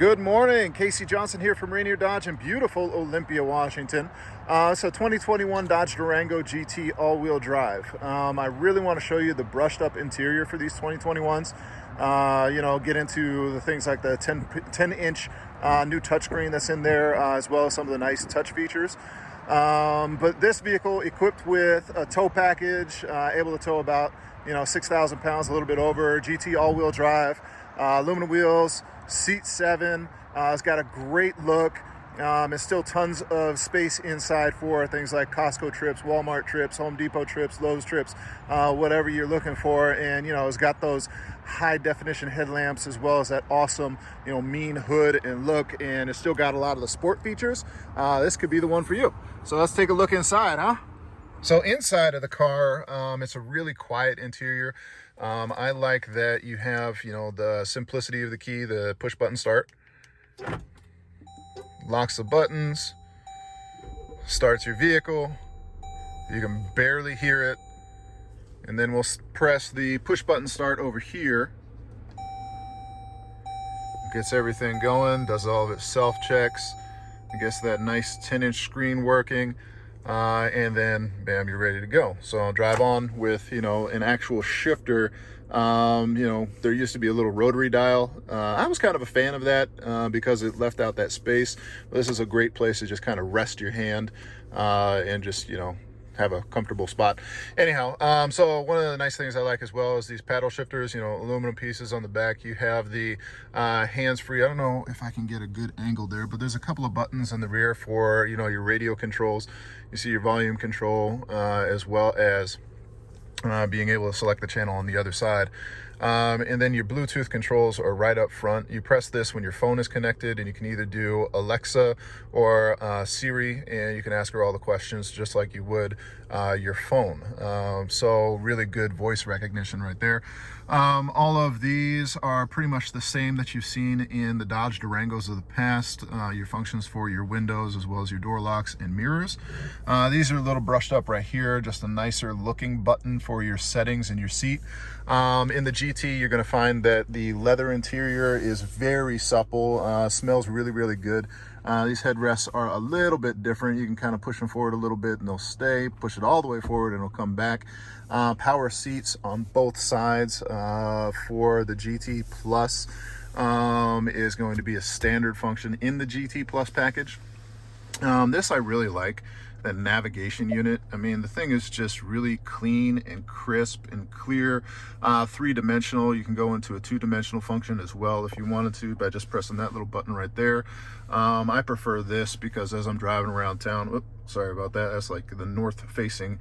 Good morning, Casey Johnson here from Rainier Dodge in beautiful Olympia, Washington. So 2021 Dodge Durango GT all-wheel drive. I really want to show you the brushed up interior for these 2021s. Get into the things like the 10-inch new touchscreen that's in there, as well as some of the nice touch features. But this vehicle equipped with a tow package, able to tow about 6,000 pounds, a little bit over, GT all-wheel drive, aluminum wheels, seat 7. It's got a great look. And still tons of space inside for things like Costco trips, Walmart trips, Home Depot trips, Lowe's trips, whatever you're looking for. And it's got those high definition headlamps as well as that awesome mean hood and look, and it's still got a lot of the sport features. This could be the one for you. So let's take a look inside, huh? So inside of the car, it's a really quiet interior. I like that you have the simplicity of the key, the push button start. Locks the buttons, starts your vehicle. You can barely hear it. And then we'll press the push button start over here. Gets everything going, does all of its self checks. It gets that nice 10-inch screen working. And then bam, you're ready to go. So I'll drive on with an actual shifter. There used to be a little rotary dial. I was kind of a fan of that because it left out that space. But this is a great place to just kind of rest your hand and just have a comfortable spot. Anyhow, so one of the nice things I like as well is these paddle shifters, aluminum pieces on the back. You have the hands-free. I don't know if I can get a good angle there, but there's a couple of buttons in the rear for your radio controls. You see your volume control as well as being able to select the channel on the other side. And then your Bluetooth controls are right up front. You press this when your phone is connected, and you can either do Alexa or Siri, and you can ask her all the questions just like you would your phone. So really good voice recognition right there. All of these are pretty much the same that you've seen in the Dodge Durangos of the past. Your functions for your windows as well as your door locks and mirrors. These are a little brushed up right here, just a nicer looking button for your settings and your seat. In the GT, you're going to find that the leather interior is very supple, smells really, really good. These headrests are a little bit different. You can kind of push them forward a little bit and they'll stay. Push it all the way forward and it'll come back. Power seats on both sides for the GT Plus is going to be a standard function in the GT Plus package. This I really like. That navigation unit. I mean, the thing is just really clean and crisp and clear. Three-dimensional. You can go into a two-dimensional function as well if you wanted to by just pressing that little button right there. I prefer this because as I'm driving around town, sorry about that, that's like the north-facing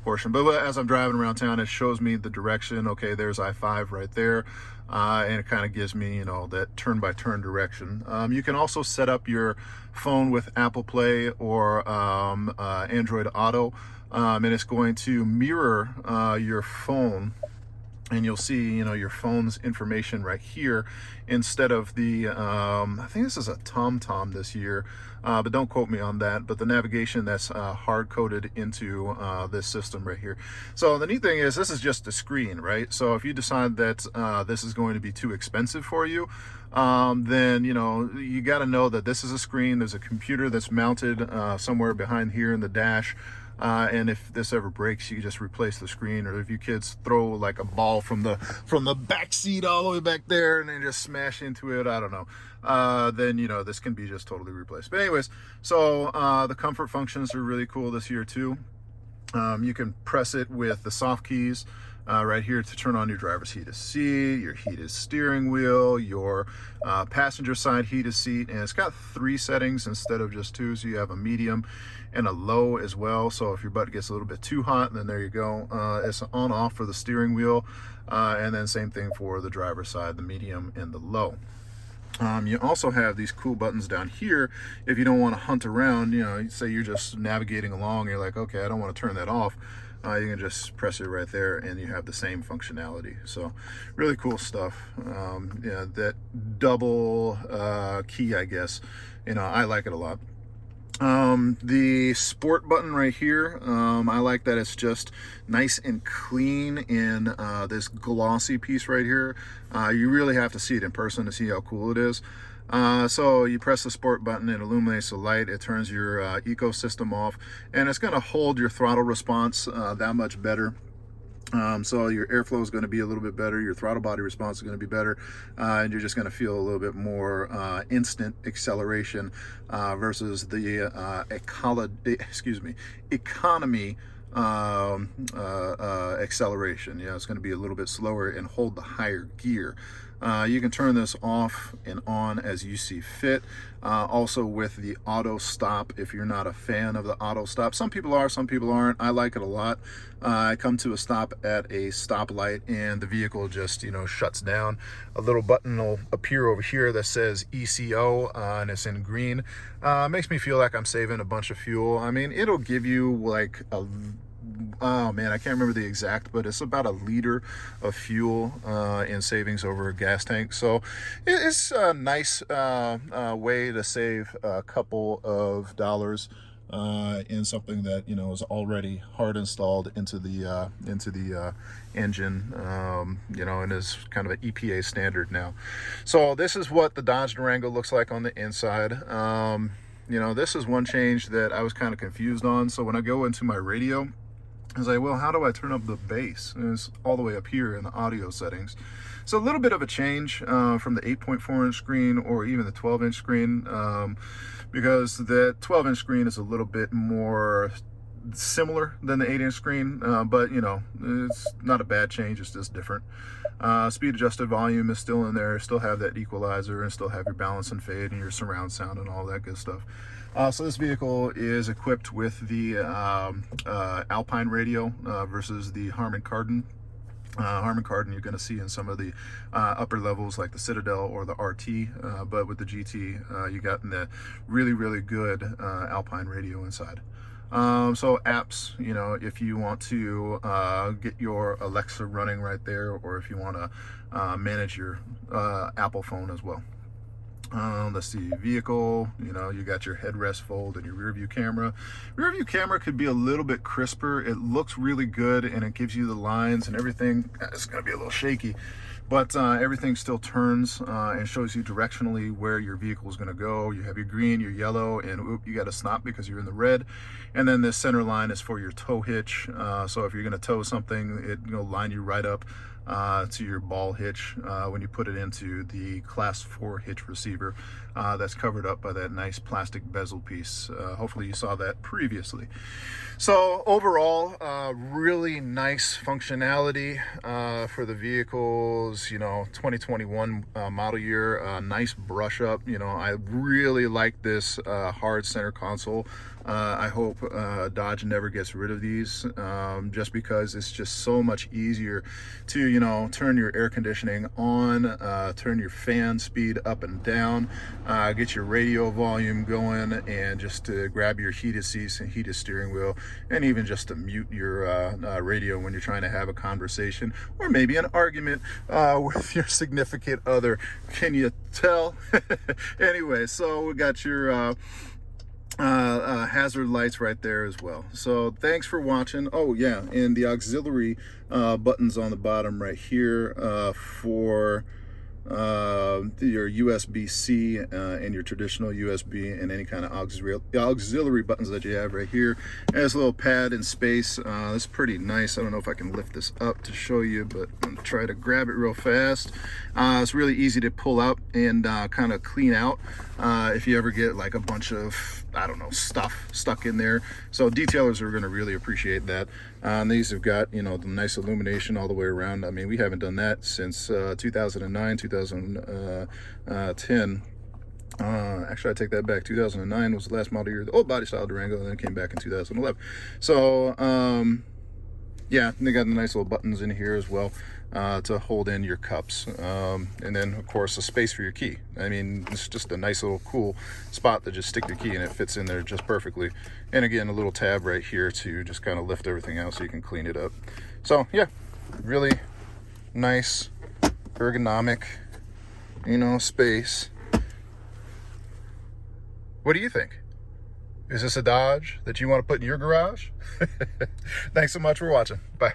portion, but as I'm driving around town, it shows me the direction. Okay, there's I-5 right there, and it kind of gives me that turn-by-turn direction. You can also set up your phone with Apple Play or Android Auto, and it's going to mirror your phone, and you'll see your phone's information right here instead of the I think this is a TomTom this year, but don't quote me on that, but the navigation that's hard coded into this system right here. So the neat thing is this is just a screen, right? So if you decide that this is going to be too expensive for you, then you got to know that this is a screen. There's a computer that's mounted somewhere behind here in the dash. And if this ever breaks, you just replace the screen, or if you kids throw like a ball from the back seat all the way back there and then just smash into it, I don't know, then this can be just totally replaced. But anyways, so the comfort functions are really cool this year too. You can press it with the soft keys right here to turn on your driver's heated seat, your heated steering wheel, your passenger side heated seat, and it's got 3 settings instead of just 2. So you have a medium and a low as well. So if your butt gets a little bit too hot, then there you go. It's on off for the steering wheel, and then same thing for the driver's side, the medium and the low. You also have these cool buttons down here if you don't want to hunt around. Say you're just navigating along and you're like, okay, I don't want to turn that off. You can just press it right there and you have the same functionality. So really cool stuff. That double key, I guess, I like it a lot. The sport button right here, I like that it's just nice and clean in this glossy piece right here. You really have to see it in person to see how cool it is. So you press the sport button, it illuminates the light, it turns your ecosystem off, and it's going to hold your throttle response that much better. So your airflow is going to be a little bit better, your throttle body response is going to be better, and you're just going to feel a little bit more instant acceleration versus the economy acceleration. Yeah, it's going to be a little bit slower and hold the higher gear. You can turn this off and on as you see fit. Also with the auto stop, if you're not a fan of the auto stop. Some people are, some people aren't. I like it a lot. I come to a stop at a stoplight and the vehicle just, shuts down. A little button will appear over here that says ECO and it's in green. Makes me feel like I'm saving a bunch of fuel. I mean, it'll give you like oh man, I can't remember the exact, but it's about 1 liter of fuel in savings over a gas tank. So it's a nice way to save a couple of dollars in something that is already hard installed into the engine, and is kind of an EPA standard now. So this is what the Dodge Durango looks like on the inside. This is one change that I was kind of confused on. So when I go into my radio, I was like, well, how do I turn up the bass? And it's all the way up here in the audio settings. So a little bit of a change from the 8.4-inch screen or even the 12-inch screen, because the 12-inch screen is a little bit more similar than the 8-inch screen, but it's not a bad change, it's just different. Speed adjusted volume is still in there, still have that equalizer and still have your balance and fade and your surround sound and all that good stuff. So this vehicle is equipped with the Alpine radio versus the Harman Kardon. Harman Kardon you're going to see in some of the upper levels like the Citadel or the RT, but with the GT you got the really, really good Alpine radio inside. So apps, if you want to get your Alexa running right there, or if you want to manage your Apple phone as well. Let's see, vehicle, you got your headrest fold and your rear view camera. Rear view camera could be a little bit crisper. It looks really good and it gives you the lines and everything. It's going to be a little shaky, but everything still turns and shows you directionally where your vehicle is going to go. You have your green, your yellow, and you got to stop because you're in the red. And then this center line is for your tow hitch. So if you're going to tow something, it'll line you right up to your ball hitch when you put it into the class 4 hitch receiver that's covered up by that nice plastic bezel piece. Hopefully you saw that previously. So overall, really nice functionality for the vehicles, 2021 model year. Nice brush up. I really like this hard center console. I hope Dodge never gets rid of these, just because it's just so much easier to turn your air conditioning on, turn your fan speed up and down, get your radio volume going, and just to grab your heated seats and heated steering wheel, and even just to mute your radio when you're trying to have a conversation or maybe an argument with your significant other. Can you tell? Anyway, so we got your hazard lights right there as well. So thanks for watching. Oh yeah, and the auxiliary buttons on the bottom right here for your USB-C and your traditional USB, and any kind of auxiliary buttons that you have right here. And this little pad in space, it's pretty nice. I don't know if I can lift this up to show you, but I'm gonna try to grab it real fast. It's really easy to pull out and kind of clean out if you ever get like a bunch of, I don't know, stuff stuck in there. So detailers are going to really appreciate that. And these have got, the nice illumination all the way around. I mean, we haven't done that since 2009, 2010. Actually, I take that back. 2009 was the last model year, the old body style Durango, and then came back in 2011. So, yeah, they got the nice little buttons in here as well to hold in your cups. And then, of course, a space for your key. I mean, it's just a nice little cool spot to just stick your key in. It fits in there just perfectly. And again, a little tab right here to just kind of lift everything out so you can clean it up. So, yeah, really nice, ergonomic, space. What do you think? Is this a Dodge that you want to put in your garage? Thanks so much for watching. Bye.